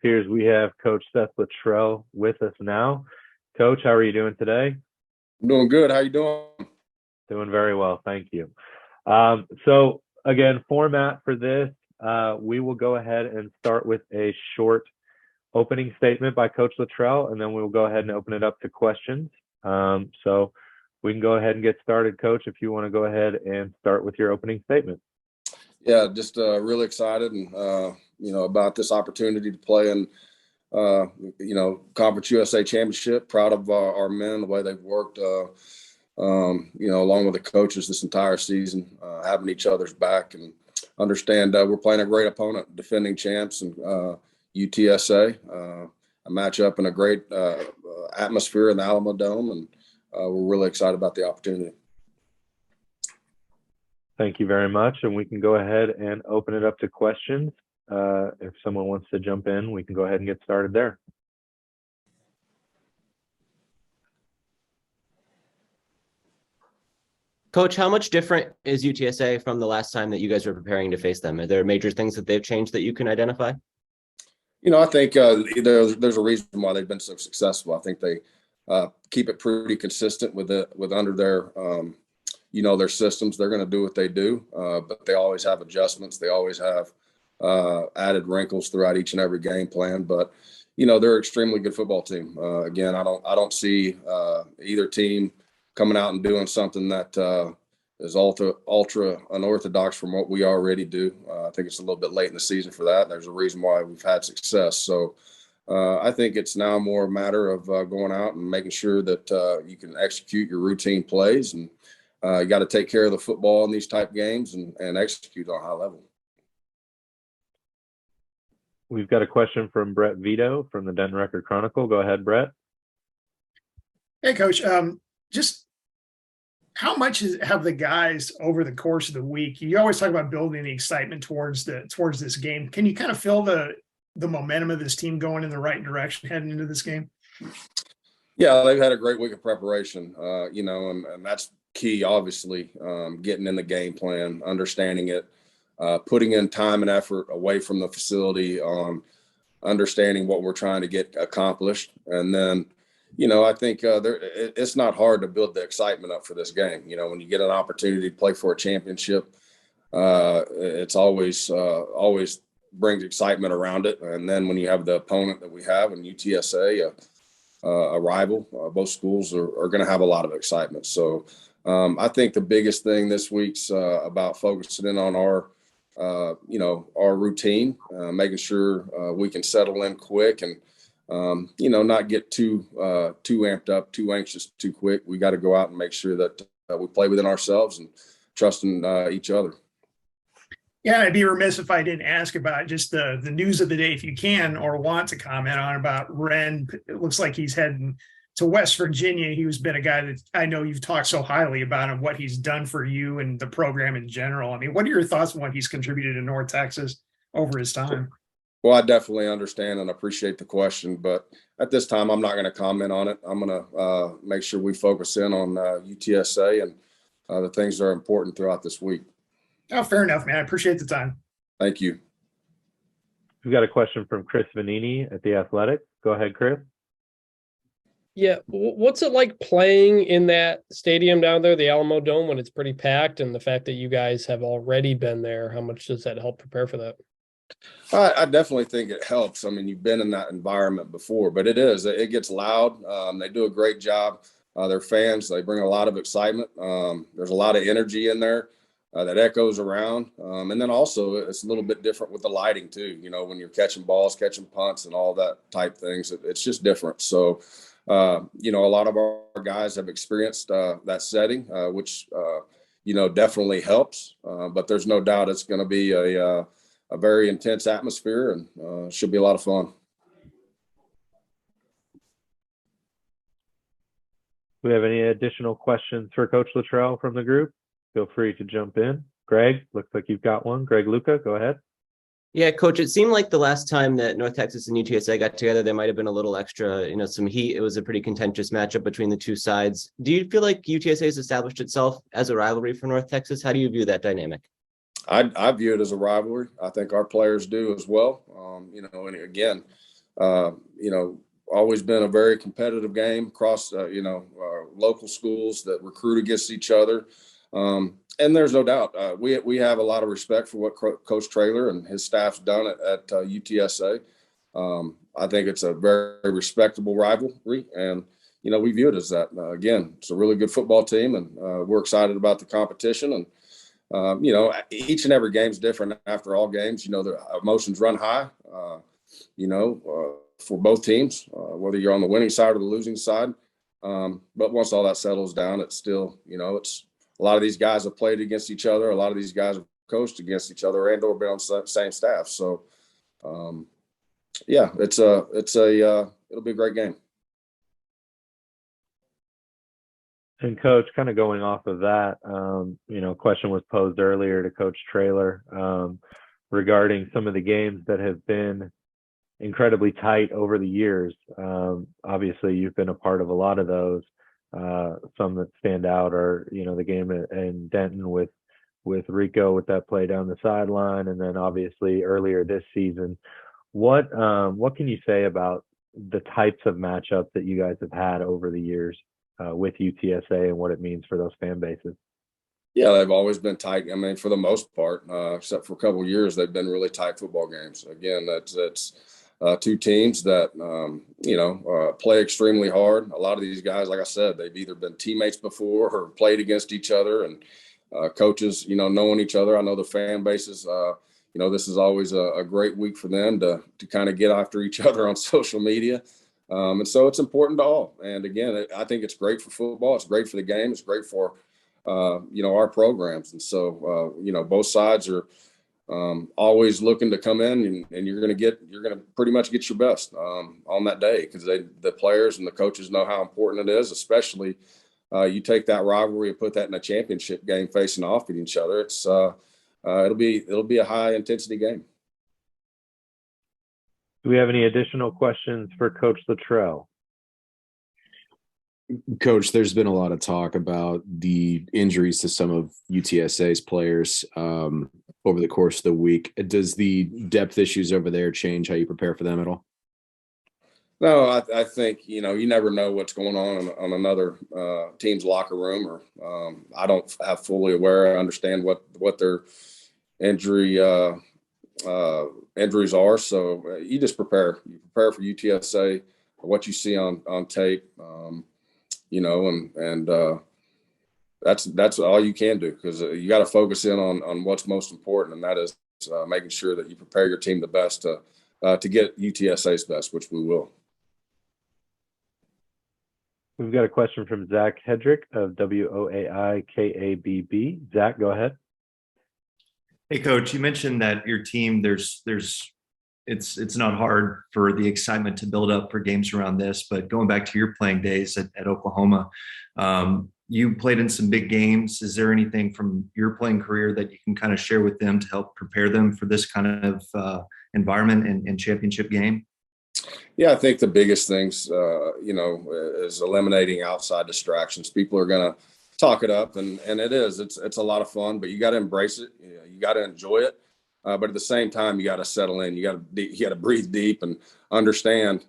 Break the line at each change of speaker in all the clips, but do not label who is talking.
appears we have Coach Seth Littrell with us now. Coach, how are you doing today?
I'm doing good. How you doing?
Doing very well, thank you. So again, format for this, we will go ahead and start with a short opening statement by Coach Littrell, and then we will go ahead and open it up to questions. So we can go ahead and get started, Coach, if you want to go ahead and start with your opening statement.
Yeah, just really excited and about this opportunity to play in Conference USA Championship. Proud of our men, the way they've worked. Along with the coaches this entire season, having each other's back and understand we're playing a great opponent, defending champs and UTSA. A matchup in a great atmosphere in the Alamo Dome, and we're really excited about the opportunity.
Thank you very much. And we can go ahead and open it up to questions. If someone wants to jump in, we can go ahead and get started there.
Coach, how much different is UTSA from the last time that you guys were preparing to face them? Are there major things that they've changed that you can identify?
I think there's a reason why they've been so successful. I think they keep it pretty consistent with under their their systems. They're going to do what they do, but they always have adjustments. They always have added wrinkles throughout each and every game plan. But they're an extremely good football team. Again, I don't see either team coming out and doing something that is ultra unorthodox from what we already do. I think it's a little bit late in the season for that. There's a reason why we've had success. So I think it's now more a matter of going out and making sure that you can execute your routine plays, and you got to take care of the football in these type games and execute on a high level.
We've got a question from Brett Vito from the Denton Record Chronicle. Go ahead, Brett.
Hey, Coach. Just how much have the guys over the course of the week? You always talk about building the excitement towards this game. Can you kind of feel the momentum of this team going in the right direction heading into this game?
Yeah, they've had a great week of preparation. And that's key. Obviously, getting in the game plan, understanding it, putting in time and effort away from the facility on understanding what we're trying to get accomplished, and then. I think it's not hard to build the excitement up for this game. When you get an opportunity to play for a championship, it's always brings excitement around it. And then when you have the opponent that we have in UTSA, a rival, both schools are going to have a lot of excitement. So I think the biggest thing this week's about focusing in on our routine, making sure we can settle in quick and not get too amped up, too anxious, too quick. We got to go out and make sure that we play within ourselves and trust in each other.
Yeah, I'd be remiss if I didn't ask about just the news of the day, if you can or want to comment on about Ren. It looks like he's heading to West Virginia. He's been a guy that I know you've talked so highly about and what he's done for you and the program in general. I mean, what are your thoughts on what he's contributed to North Texas over his time?
Well, I definitely understand and appreciate the question, but at this time, I'm not going to comment on it. I'm going to make sure we focus in on UTSA and the things that are important throughout this week.
Oh, fair enough, man. I appreciate the time.
Thank you.
We've got a question from Chris Vanini at The Athletic. Go ahead, Chris.
Yeah. What's it like playing in that stadium down there, the Alamo Dome, when it's pretty packed, and the fact that you guys have already been there? How much does that help prepare for that?
I definitely think it helps. I mean, you've been in that environment before, but it gets loud. They do a great job. Their fans, they bring a lot of excitement. There's a lot of energy in there that echoes around. And then also it's a little bit different with the lighting too. When you're catching balls, catching punts and all that type things, it's just different. So, a lot of our guys have experienced that setting, which, definitely helps. But there's no doubt it's going to be a very intense atmosphere, and should be a lot of fun.
Do we have any additional questions for Coach Littrell from the group? Feel free to jump in. Greg, looks like you've got one. Greg Luca, go ahead.
Yeah, Coach, it seemed like the last time that North Texas and UTSA got together, there might have been a little extra, some heat. It was a pretty contentious matchup between the two sides. Do you feel like UTSA has established itself as a rivalry for North Texas? How do you view that dynamic?
I view it as a rivalry. I think our players do as well. And again, Always been a very competitive game across, local schools that recruit against each other. And there's no doubt we have a lot of respect for what Coach Traylor and his staff's done at UTSA. I think it's a very respectable rivalry, and we view it as that. Again, it's a really good football team, and we're excited about the competition. And each and every game's different. After all games, the emotions run high. For both teams, whether you're on the winning side or the losing side. But once all that settles down, it's still, it's a lot of these guys have played against each other. A lot of these guys have coached against each other and or been on the same staff. So, it'll be a great game.
And Coach, kind of going off of that, question was posed earlier to Coach Traylor regarding some of the games that have been incredibly tight over the years. Obviously, you've been a part of a lot of those. Some that stand out are, the game in Denton with Rico with that play down the sideline, and then obviously earlier this season. What can you say about the types of matchups that you guys have had over the years with UTSA and what it means for those fan bases?
Yeah, they've always been tight. I mean, for the most part, except for a couple of years, they've been really tight football games. Again, that's two teams that, play extremely hard. A lot of these guys, like I said, they've either been teammates before or played against each other, and coaches, knowing each other. I know the fan bases, this is always a great week for them to kind of get after each other on social media. And so it's important to all. And again, I think it's great for football. It's great for the game. It's great for, our programs. And so, both sides are always looking to come in, and you're going to pretty much get your best on that day, because the players and the coaches know how important it is, especially you take that rivalry and put that in a championship game facing off at each other. It's it'll be a high intensity game.
Do we have any additional questions for Coach Littrell?
Coach, there's been a lot of talk about the injuries to some of UTSA's players over the course of the week. Does the depth issues over there change how you prepare for them at all?
No, I think, you never know what's going on another team's locker room, or I don't have fully understand what their injuries are. So you just prepare. You prepare for UTSA, what you see on tape, that's all you can do, because you got to focus in on what's most important, and that is making sure that you prepare your team the best to get UTSA's best, which we will.
We've got a question from Zach Hedrick of WOAIKABB. Zach, go ahead.
Hey, Coach, you mentioned that your team, it's not hard for the excitement to build up for games around this, but going back to your playing days at Oklahoma, you played in some big games. Is there anything from your playing career that you can kind of share with them to help prepare them for this kind of environment and championship game?
Yeah, I think the biggest things, is eliminating outside distractions. People are going to talk it up, and it's a lot of fun, but you got to embrace it. You got to enjoy it. But at the same time, you got to settle in. You got to breathe deep and understand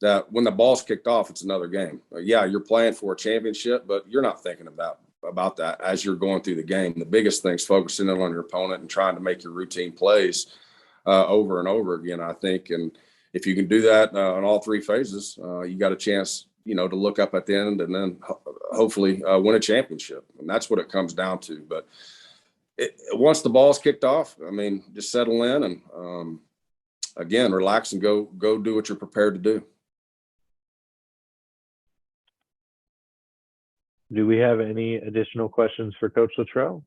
that when the ball's kicked off, it's another game. Yeah, you're playing for a championship, but you're not thinking about that as you're going through the game. The biggest thing is focusing in on your opponent and trying to make your routine plays over and over again, I think. And if you can do that on all three phases, you got a chance, to look up at the end and then hopefully win a championship. And that's what it comes down to. But once the ball's kicked off, just settle in and, again, relax and go do what you're prepared to do.
Do we have any additional questions for Coach Littrell?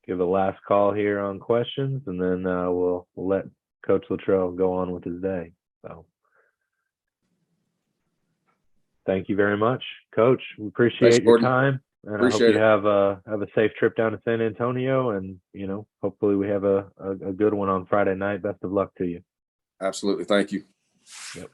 Give a last call here on questions, and then we'll let Coach Littrell go on with his day. So thank you very much, Coach. We appreciate your time, and I hope you have a safe trip down to San Antonio, and hopefully we have a good one on Friday night. Best of luck to you.
Absolutely. Thank you.
Yep.